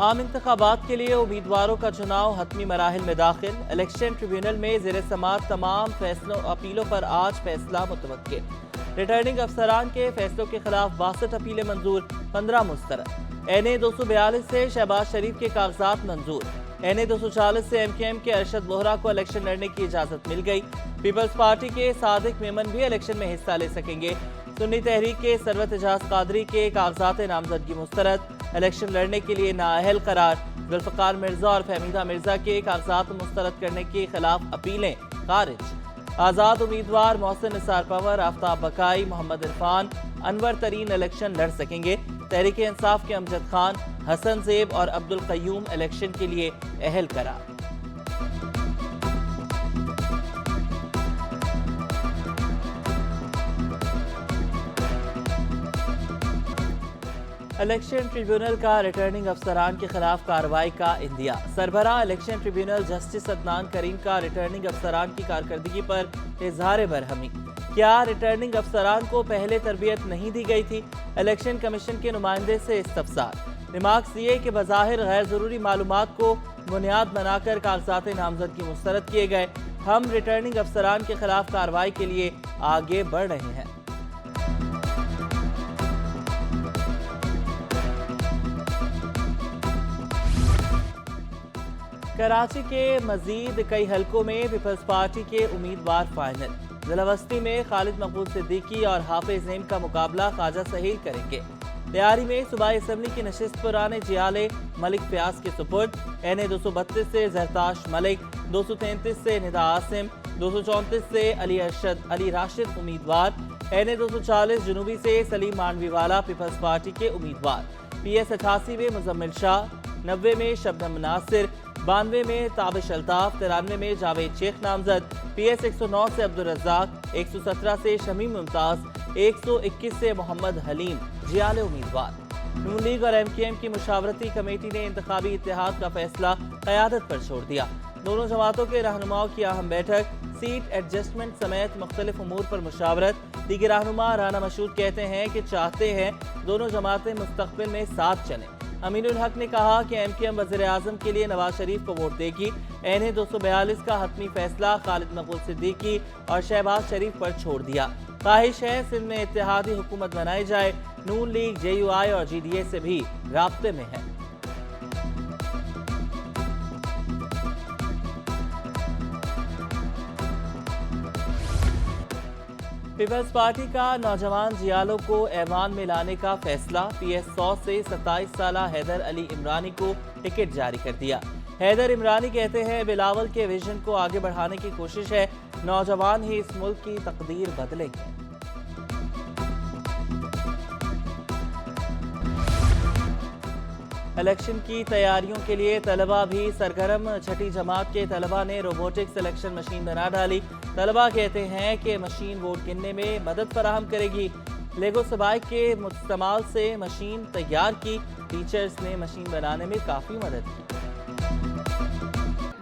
आम इंतखाबात के लिए उम्मीदवारों का चुनाव हतमी मराहिल में दाखिल। इलेक्शन ट्रिब्यूनल में ज़ेर समाअत तमाम फैसलों अपीलों पर आज फैसला मुतवक्किल। रिटर्निंग अफसरान के फैसलों के खिलाफ 62 अपीलें मंजूर, 15 मुस्तरद। NA 242 से शहबाज शरीफ के कागजात मंजूर। NA 240 से MKM के अरशद बोहरा को इलेक्शन लड़ने की इजाज़त मिल गई। पीपल्स पार्टी के सादिक मेमन भी इलेक्शन में हिस्सा ले सकेंगे। सुन्नी तहरीक के सरवत एजाज कादरी के कागजात नामजदगी मुस्तरद। इलेक्शन लड़ने के लिए नाअहल करार। जुल्फ़िकार मिर्जा और फहमीदा मिर्जा के कागजात मुस्तरद करने के खिलाफ अपीलें खारिज। आज़ाद उम्मीदवार मोहसिन निसार पंवर, आफ्ताब बकाई, मोहम्मद इरफान, अनवर तरीन इलेक्शन लड़ सकेंगे। तहरीक इंसाफ के अमजद खान, हसन ज़ेब और अब्दुल क़य्यूम इलेक्शन के लिए अहल करार। इलेक्शन ट्रिब्यूनल का रिटर्निंग अफसरान के खिलाफ कार्रवाई का इंदिया। सरबराह election tribunal justice Adnan Karim का रिटर्निंग अफसरान की कारकर्दगी पर इजहार बरहमी। क्या रिटर्निंग अफसरान को पहले तरबियत नहीं दी गई थी? इलेक्शन कमीशन के नुमाइंदे से इस्तफसार। रिमार्क्स दिए कि बज़ाहिर गैर ज़रूरी मालूमात को बुनियाद बनाकर कागजात नामजदगी मुस्तरद किए गए। हम रिटर्निंग अफसरान के खिलाफ कार्रवाई के लिए आगे बढ़ रहे हैं। कराची के मजीद कई हलकों में पीपल्स पार्टी के उम्मीदवार फाइनल। जिला वस्ती में खालिद मकबूल सिद्दीकी और हाफिज नईम का मुकाबला ख्वाजा सहील करेंगे। तैयारी में सूबाई असम्बली की नशिस्त पुराने जियाले मलिक फयाज के सुपुर्द। NA 232 से जरताश मलिक, 233 से निदा आसिम, 234 से अली राशिद उम्मीदवार। NA 240 जुनूबी से सलीम मांडवीवाला पीपल्स पार्टी के उम्मीदवार। PS 88 में मुजम्मिल शाह, 90 में शबनम नासिर, 92 में ताबिश अल्ताफ, 93 में जावेद शेख नामजद। PS 109 से अब्दुल रज़ाक, 117 से शमीम मुमताज, 121 से मोहम्मद हलीम जियाले उम्मीदवार। नून लीग और MKM की मुशावरती कमेटी ने इंतखाबी इत्तेहाद का फैसला क़यादत पर छोड़ दिया। दोनों जमातों के रहनुमाओं की अहम बैठक, सीट एडजस्टमेंट समेत मुख्तलिफ उमूर पर मुशावरत। दीगर रहनुमा राना मशहूद कहते हैं कि चाहते हैं दोनों जमातें मुस्तक़बिल में साथ चलें। अमीनुल हक ने कहा कि MKM वज़ीर आज़म के लिए नवाज शरीफ को वोट देगी। NA 242 का हतमी फैसला खालिद मकबूल सिद्दीकी और शहबाज शरीफ पर छोड़ दिया। ख्वाहिश है सिंध में इत्तेहादी हुकूमत बनाई जाए। नून लीग, JUI और GDA से भी राब्ते में है। पीपल्स पार्टी का नौजवान जियालों को ऐवान में लाने का फैसला। PS 100 से 27 साला हैदर अली इमरानी को टिकट जारी कर दिया। हैदर इमरानी कहते हैं बिलावल के विजन को आगे बढ़ाने की कोशिश है। नौजवान ही इस मुल्क की तकदीर बदलेंगे। इलेक्शन की तैयारियों के लिए तलबा भी सरगर्म। छठी जमात के तलबा ने रोबोटिक्स इलेक्शन मशीन बना डाली। तलबा कहते हैं कि मशीन वोट गिनने में मदद फराहम करेगी। लेगो सबाई के मुस्तमाल से मशीन तैयार की। टीचर्स ने मशीन बनाने में काफ़ी मदद की।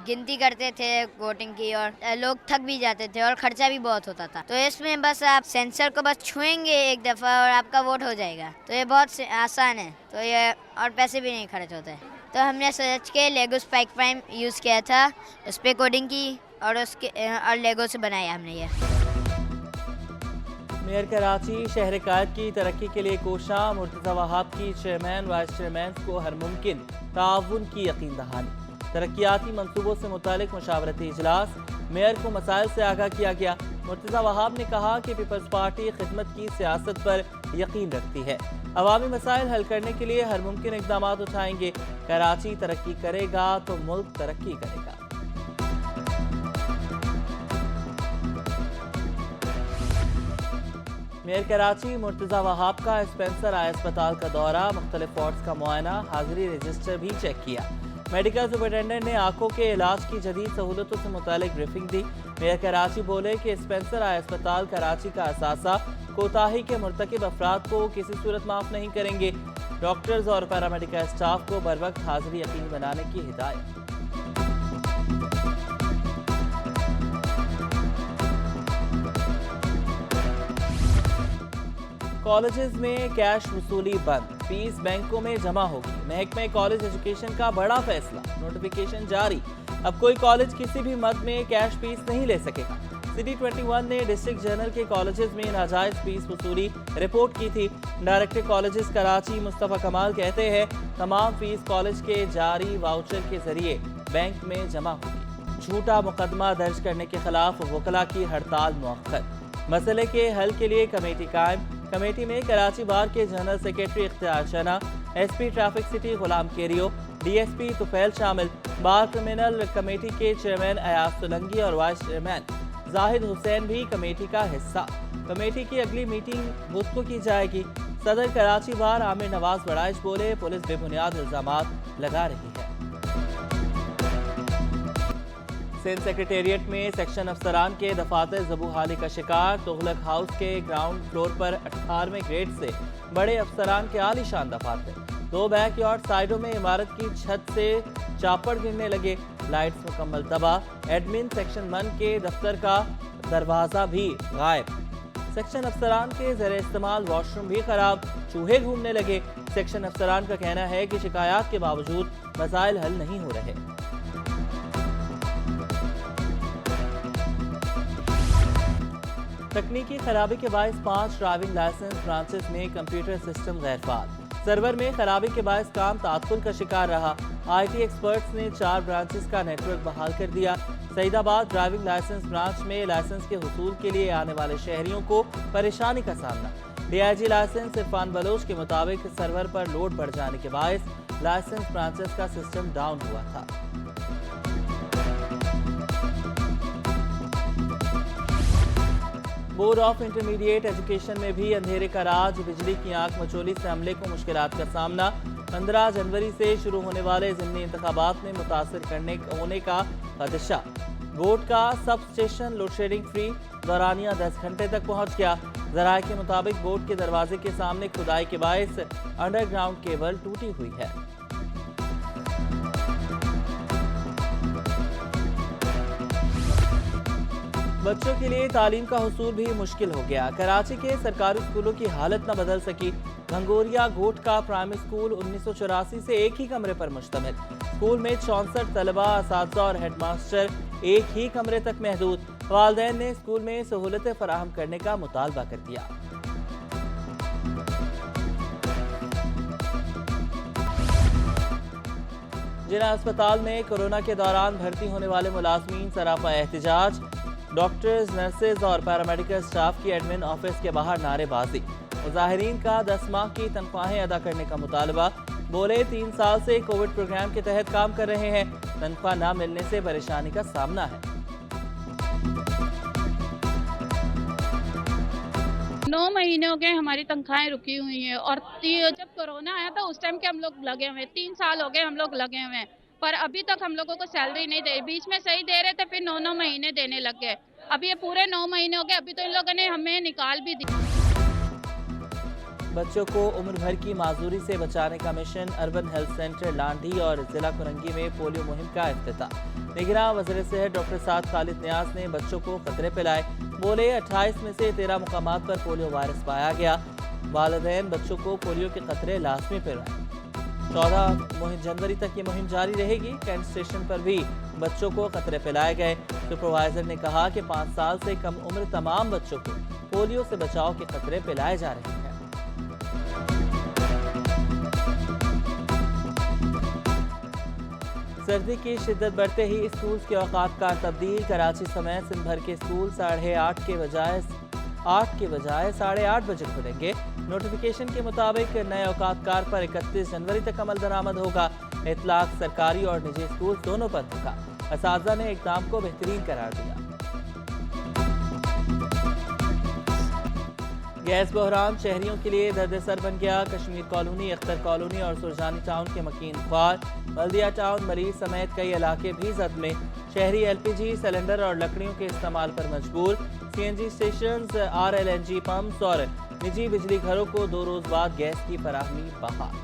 गिनती करते थे वोटिंग की और लोग थक भी जाते थे और खर्चा भी बहुत होता था। तो इसमें बस आप सेंसर को बस छुएंगे एक दफ़ा और आपका वोट हो जाएगा। तो ये बहुत आसान है। तो ये और पैसे भी नहीं खर्च होते। तो हमने सोच के लेगो स्पाइक प्राइम यूज़ किया था, उस पर कोडिंग की और लेगो से बनाया हमने ये। मेयर कराची शहर कायद की तरक्की के लिए कोशां। मुर्तज़ा वहाब की चेयरमैन वाइस चेयरमैन को हर मुमकिन ताउन की यकीन दहानी। तरक्याती मंसूबों से मुतालिक मुशावरती इजलास। मेयर को मसाइल से आगाह किया गया। मुर्तज़ा वहाब ने कहा कि पीपल्स पार्टी खिदमत की सियासत पर यकीन रखती है। अवामी मसाइल हल करने के लिए हर मुमकिन इक़दाम उठाएंगे। कराची तरक्की करेगा तो मुल्क तरक्की करेगा। मेयर कराची मुर्तज़ा वहाब का स्पेंसर आई अस्पताल का दौरा। मुख्तलिफ वार्ड्स का मुआयना, हाजिरी रजिस्टर भी चेक किया। मेडिकल सुपरिटेंडेंट ने आंखों के इलाज की जदीद सहूलतों से मुतालिक ब्रीफिंग दी। मेयर कराची बोले कि स्पेंसर आई अस्पताल कराची का असासा कोताही के मुर्तकिब अफराद को किसी सूरत माफ़ नहीं करेंगे। डॉक्टर्स और पैरामेडिकल स्टाफ को बर वक्त हाजिरी यकीनी बनाने की हिदायत। कॉलेजेस में कैश वसूली बंद, फीस बैंकों में जमा होगी। महकमे कॉलेज एजुकेशन का बड़ा फैसला, नोटिफिकेशन जारी। अब कोई कॉलेज किसी भी मद में कैश फीस नहीं ले सकेगा। सिटी 21 ने डिस्ट्रिक्ट जर्नल के कॉलेजेस में नाजायज फीस वसूली रिपोर्ट की थी। डायरेक्टर कॉलेजेस कराची मुस्तफा कमाल कहते हैं तमाम फीस कॉलेज के जारी वाउचर के जरिए बैंक में जमा होगी। झूठा मुकदमा दर्ज करने के खिलाफ वकला की हड़ताल मुअख्खर। मसले के हल के लिए कमेटी कायम। कमेटी में कराची बार के जनरल सेक्रेटरी इख्तियार शना, एसपी ट्रैफिक सिटी गुलाम केरियो, डीएसपी तुफैल शामिल। बार क्रिमिनल कमेटी के चेयरमैन अयाज सोलंकी और वाइस चेयरमैन जाहिद हुसैन भी कमेटी का हिस्सा। कमेटी की अगली मीटिंग बुध को की जाएगी। सदर कराची बार आमिर नवाज बड़ाइश बोले पुलिस बेबुनियाद इल्जामात लगा रही है। सिंध सेक्रेटेरिएट में सेक्शन अफसरान के दफातर ज़बूहाली का शिकार। तुगलक हाउस के ग्राउंड फ्लोर पर 18वें ग्रेड से बड़े अफसरान के आलीशान दफातर। 2 बैकयार्ड साइडों में इमारत की छत से चापड़ गिरने लगे। लाइट्स मुकम्मल तबाह। एडमिन सेक्शन 1 के दफ्तर का दरवाजा भी गायब। सेक्शन अफसरान के ज़र इस्तेमाल वॉशरूम भी खराब। चूहे घूमने लगे। सेक्शन अफसरान का कहना है कि शिकायत के बावजूद मसाइल हल नहीं हो रहे। तकनीकी खराबी के बायस 5 ड्राइविंग लाइसेंस ब्रांचेस में कंप्यूटर सिस्टम गैर फाल। सर्वर में खराबी के बायस काम तात्तुल का शिकार रहा। आईटी एक्सपर्ट्स ने 4 ब्रांचेस का नेटवर्क बहाल कर दिया। सईदाबाद ड्राइविंग लाइसेंस ब्रांच में लाइसेंस के हुसूल के लिए आने वाले शहरियों को परेशानी का सामना। डीआईजी लाइसेंस इरफान बलोच के मुताबिक सर्वर पर लोड बढ़ जाने के बायस लाइसेंस ब्रांचेस का सिस्टम डाउन हुआ था। बोर्ड ऑफ इंटरमीडिएट एजुकेशन में भी अंधेरे का राज। बिजली की आंख मचोली से अमले को मुश्किलात का सामना। 15 जनवरी से शुरू होने वाले ज़िमनी इंतखाबात में मुतासर होने का खदशा। बोर्ड का sub station load shedding free. दौरानिया 10 घंटे तक पहुंच गया। ज़राए के मुताबिक बोर्ड के दरवाजे के सामने खुदाई के बायस अंडरग्राउंड केबल टूटी हुई है। बच्चों के लिए तालीम का हुसूल भी मुश्किल हो गया। कराची के सरकारी स्कूलों की हालत न बदल सकी। घंगोरिया गोट का प्राइमरी स्कूल 1984 से एक ही कमरे पर मुश्तमिल। स्कूल में 64 तलबा, असातिज़ा और हेडमास्टर एक ही कमरे तक महदूद। वालिदैन ने स्कूल में सहूलतें फराहम करने का मुतालबा कर दिया। जिला अस्पताल में कोरोना के दौरान भर्ती होने वाले मुलाजमीन सराफा एहतजाज। डॉक्टर्स, नर्सेज और पैरामेडिकल स्टाफ की एडमिन ऑफिस के बाहर नारेबाजी। मुजाहिरीन का 10 माह की तनख्वाहें अदा करने का मुतालबा। बोले 3 साल से कोविड प्रोग्राम के तहत काम कर रहे हैं, तनख्वाह न मिलने से परेशानी का सामना है। 9 महीने हो गए हमारी तनख्वाहें रुकी हुई हैं और जब कोरोना आया था उस टाइम के हम लोग लगे हुए 3 साल हो गए हम लोग लगे हुए हैं, पर अभी तक हम लोगों को सैलरी नहीं दे। बीच में सही दे रहे थे, फिर 9 महीने देने लग गए। अभी ये पूरे 9 महीने हो गए, अभी तो इन लोगों ने हमें निकाल भी दी। बच्चों को उम्र भर की माजूरी से बचाने का mission. Urban health centre Landhi और जिला कुरंगी में पोलियो मुहिम का इफ्तिताह। निगरान वज़ीर सेहत डॉक्टर साद खालिद नियाज ने बच्चों को खतरे पिलाए। बोले 28 में से 13 मुकामात पर पोलियो वायरस पाया गया। वालिदैन बच्चों को पोलियो के खतरे लाजमी पिलाएं। 14 जनवरी तक ये मुहिम जारी रहेगी। कैंट स्टेशन पर भी बच्चों को खतरे पिलाए गए। सुपरवाइजर ने कहा कि 5 साल से कम उम्र तमाम बच्चों को पोलियो से बचाव के खतरे पिलाए जा रहे हैं। सर्दी की शिद्दत बढ़ते ही स्कूल के औकात का तब्दील। कराची समेत सिंध भर के स्कूल 8:30 के बजाय 8:30 बजे खुलेंगे। नोटिफिकेशन के मुताबिक नए औकात कार पर 31 जनवरी तक अमल दरामद होगा। इतलाक सरकारी और निजी स्कूल दोनों पर होगा। असातिज़ा ने इक़दाम को बेहतरीन करार दिया। गैस बहरान शहरियों के लिए दर्द-ए-सर बन गया। कश्मीर कॉलोनी, अख्तर कॉलोनी और सुरजानी टाउन के मकीन ख्वार। बल्दिया टाउन, मरीज समेत कई इलाके भी जद में। शहरी एलपीजी सिलेंडर और लकड़ियों के इस्तेमाल पर मजबूर। सीएनजी स्टेशन, आरएलएनजी पंप्स और निजी बिजली घरों को 2 रोज बाद गैस की फराहमी बहाल।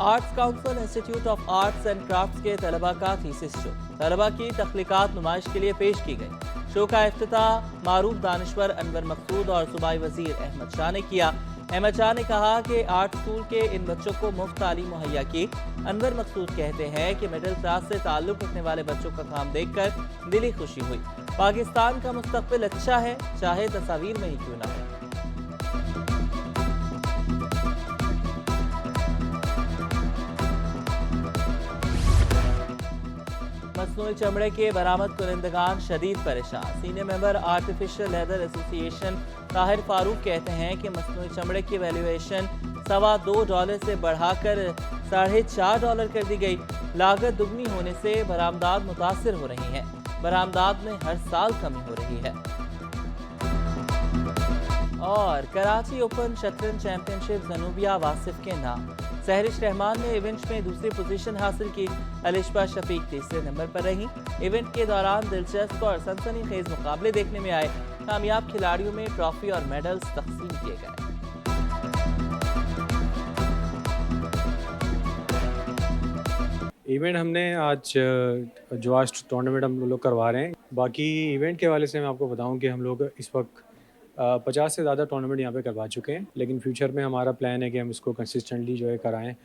Arts council institute of arts and crafts के तलबा का थीसिस शो। तलबा की तख्लीकात नुमाइश के लिए पेश की गई। शो का इफ्तिताह मारूफ दानिश्वर अनवर मकसूद और सूबाई वजीर अहमद शाह ने किया। अहमद शाह ने कहा कि आर्ट स्कूल के इन बच्चों को मुफ्त तालीम मुहैया की। अनवर मकसूद कहते हैं कि मिडिल क्लास से ताल्लुक़ रखने वाले बच्चों का काम देखकर दिली खुशी हुई। पाकिस्तान का मुस्तकबिल अच्छा है, चाहे तस्वीर में ही क्यों ना हो। मसनूई चमड़े के बरामद कुरिंदगान शदीद परेशान। Senior member artificial leather association Tahir Farooq कहते हैं कि मसनूई चमड़े की वैल्यूएशन $2.25 से बढ़ाकर $4.5 कर दी गई। लागत दुगनी होने से बरामदात मुतासिर हो रही हैं। बरामदात में हर साल कमी हो रही है। और कराची ओपन शतरंज चैंपियनशिप जनूबिया वासिफ के नाम। सहरिश रहमान ने इवेंट में दूसरी पोजीशन हासिल की। अलिशबा शफीक तीसरे नंबर पर रहीं। इवेंट के दौरान दिलचस्प और सनसनीखेज मुकाबले देखने में आए। कामयाब खिलाड़ियों में ट्रॉफी और मेडल्स तकसीम किए गए। इवेंट हमने आज जो आज टूर्नामेंट हम लोग करवा रहे हैं, बाकी इवेंट के हवाले से मैं आपको बताऊं कि हम लोग इस वक्त 50 से ज़्यादा टूर्नामेंट यहाँ पे करवा चुके हैं, लेकिन फ्यूचर में हमारा प्लान है कि हम इसको कंसिस्टेंटली जो है कराएं।